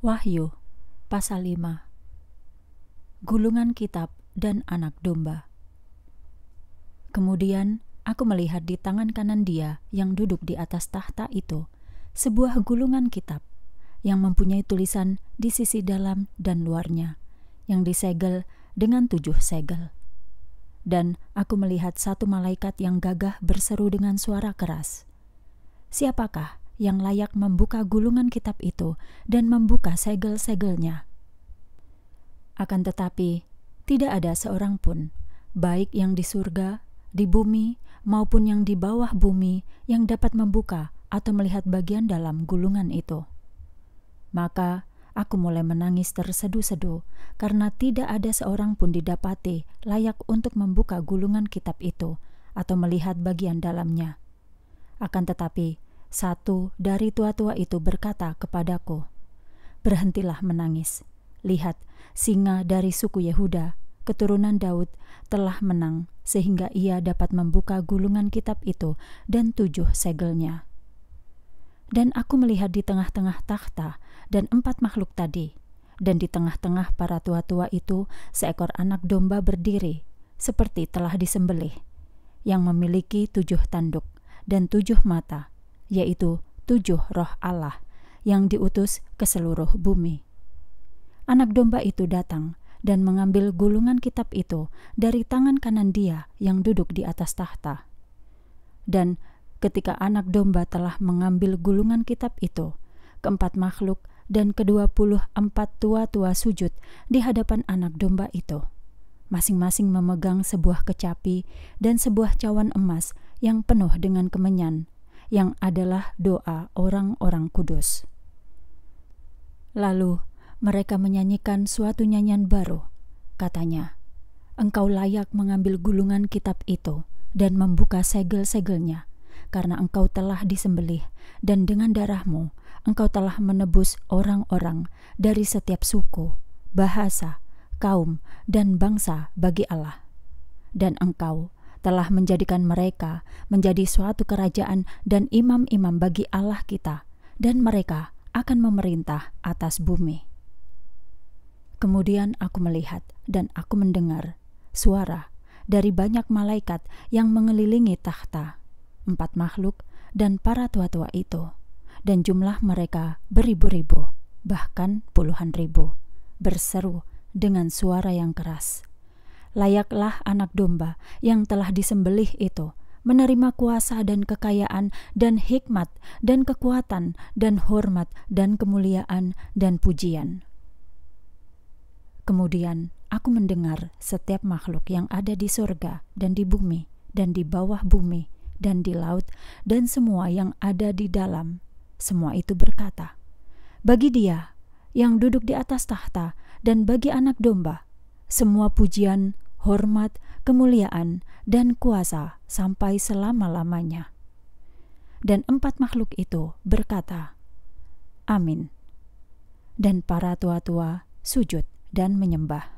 Wahyu pasal 5. Gulungan kitab dan anak domba. Kemudian aku melihat di tangan kanan Dia yang duduk di atas tahta itu sebuah gulungan kitab yang mempunyai tulisan di sisi dalam dan luarnya, yang disegel dengan 7 segel. Dan aku melihat satu malaikat yang gagah berseru dengan suara keras, "Siapakah yang layak membuka gulungan kitab itu dan membuka segel-segelnya?" Akan tetapi, tidak ada seorang pun, baik yang di surga, di bumi, maupun yang di bawah bumi, yang dapat membuka atau melihat bagian dalam gulungan itu. Maka aku mulai menangis terseduh-seduh, karena tidak ada seorang pun didapati layak untuk membuka gulungan kitab itu atau melihat bagian dalamnya. Akan tetapi, satu dari tua-tua itu berkata kepadaku, "Berhentilah menangis. Lihat, singa dari suku Yehuda, keturunan Daud, telah menang sehingga ia dapat membuka gulungan kitab itu dan 7 segelnya." Dan aku melihat di tengah-tengah takhta dan 4 makhluk tadi, dan di tengah-tengah para tua-tua itu seekor anak domba berdiri, seperti telah disembelih, yang memiliki 7 tanduk dan 7 mata, yaitu 7 roh Allah yang diutus ke seluruh bumi. Anak domba itu datang dan mengambil gulungan kitab itu dari tangan kanan Dia yang duduk di atas tahta. Dan ketika anak domba telah mengambil gulungan kitab itu, keempat makhluk dan ke-24 tua-tua sujud di hadapan anak domba itu, masing-masing memegang sebuah kecapi dan sebuah cawan emas yang penuh dengan kemenyan, yang adalah doa orang-orang kudus. Lalu mereka menyanyikan suatu nyanyian baru. Katanya, "Engkau layak mengambil gulungan kitab itu dan membuka segel-segelnya, karena engkau telah disembelih, dan dengan darahmu engkau telah menebus orang-orang dari setiap suku, bahasa, kaum, dan bangsa bagi Allah. Dan engkau telah menjadikan mereka menjadi suatu kerajaan dan imam-imam bagi Allah kita, dan mereka akan memerintah atas bumi." Kemudian aku melihat dan aku mendengar suara dari banyak malaikat yang mengelilingi takhta, 4 makhluk dan para tua-tua itu, dan jumlah mereka beribu-ribu, bahkan puluhan ribu, berseru dengan suara yang keras, "Layaklah anak domba yang telah disembelih itu menerima kuasa dan kekayaan dan hikmat dan kekuatan dan hormat dan kemuliaan dan pujian." Kemudian aku mendengar setiap makhluk yang ada di surga dan di bumi dan di bawah bumi dan di laut dan semua yang ada di dalam, semua itu berkata, "Bagi Dia yang duduk di atas tahta dan bagi anak domba, semua pujian, hormat, kemuliaan, dan kuasa sampai selama-lamanya." Dan 4 makhluk itu berkata, "Amin." Dan para tua-tua sujud dan menyembah.